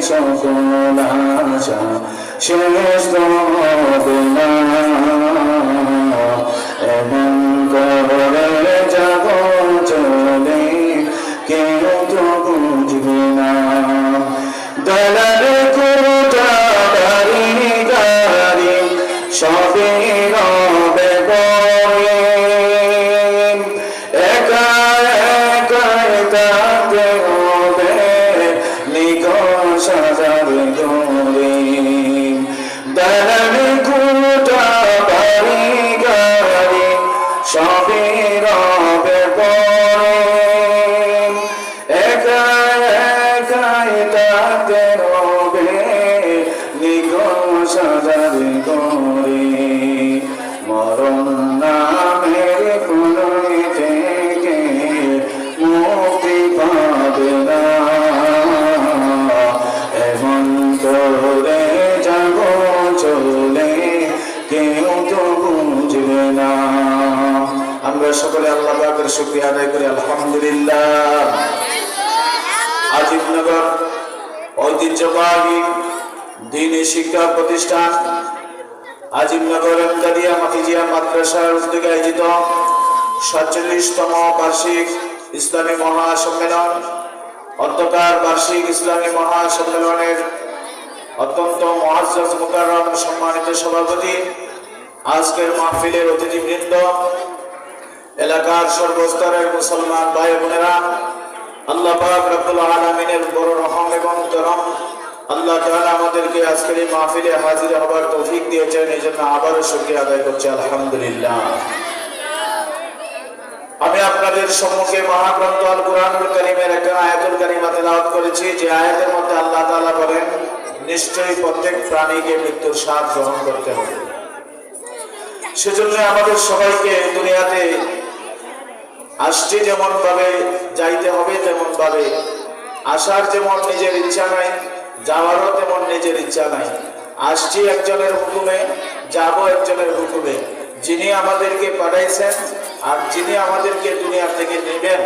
সকল আশা শেষ হবে না, এমন করে যাব চলে কেউ তো বুঝবে না। দলাল কুটা বাড়ি গাড়ি সবে রবে বয়ে, একা একাই থাকতে হবে নিখোঁজ হাজার ঘরে। দলাল কুটা বাড়ি গাড়ি সবে রবে বয়ে, একা একাই থাকতে হবে নিখোঁজ হাজার ঘরে। মরণ নামের কোলই থেকে মুক্তি পাবে না, এমন করে যাব চলে কেউ তো বুঝবে না। আমরা সকলে আল্লাহ পাকের শুকরিয়া আদায় করি আলহামদুলিল্লাহ। আজিমনগর ঐতিহ্যবাহী দ্বীনি শিক্ষা প্রতিষ্ঠান আজিমনগর এমদাদিয়া হাফিজিয়া মাদ্রাসার উদ্যোগে আয়োজিত ৪৭তম বার্ষিক ইসলামী মহাসম্মেলন, অধ্যকার বার্ষিক ইসলামী মহাসম্মেলনের অত্যন্ত মুআজ্জাজ মুকাররম সম্মানিত সভাপতি, আজকের মাহফিলের অতিথিবৃন্দ, এলাকার সর্বস্তরের মুসলমান ভাই বোনেরা, আল্লাহ পাক রব্বুল আলামিনের বড় রহম এবং করম, আল্লাহ তাআলা আমাদেরকে আজকের এই মাহফিলে হাজির হবার তৌফিক দিয়েছেন, এই জন্য আবারও শুকরিয়া আদায় করছি আলহামদুলিল্লাহ। আমি আপনাদের সম্মুখে মহাগ্রন্থ আল কুরআনুল কারীমের একটা আয়াতুল কারীমা তেলাওয়াত করেছি, যে আয়াতের মধ্যে আল্লাহ তাআলা বলেন, নিশ্চয়ই প্রত্যেক প্রাণীকে মৃত্যুর স্বাদ গ্রহণ করতে হবে। সেজন্য আমাদের সবাইকে দুনিয়াতে আসছে যেমন ভাবে যাইতে হবে তেমন ভাবে, আসার যেমন নিজের ইচ্ছা নাই, যাওয়ারও তেমন নিজের ইচ্ছা নাই। আসছি একজনের হুকুমে, যাব একজনের হুকুমে। যিনি আমাদেরকে পাঠাইছেন আর যিনি আমাদেরকে দুনিয়া থেকে নেবেন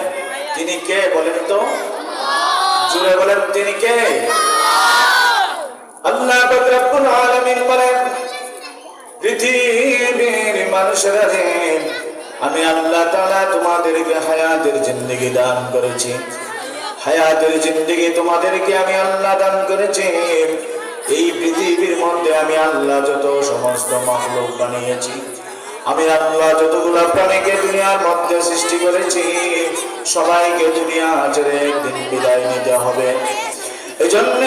তিনি কে বলেন তো? জুড়ে বলেন, তিনি কে? আল্লাহ রব্বুল আলামিন বলেন, পৃথিবীর মানুষেরা, আমি আল্লাহ তাআলা তোমাদেরকে হায়াতের জিন্দেগি দান করেছি। হায়াতের জিন্দেগি তোমাদেরকে আমি আল্লাহ দান করেছি। এই পৃথিবীর মধ্যে আমি আল্লাহ যত সমস্ত মাখলুক বানিয়েছি, আমি আল্লাহ যতগুলা প্রাণীকে দুনিয়ার মধ্যে সৃষ্টি করেছি, সবাইকে দুনিয়া ছেড়ে একদিন বিদায় নিতে হবে। এজন্য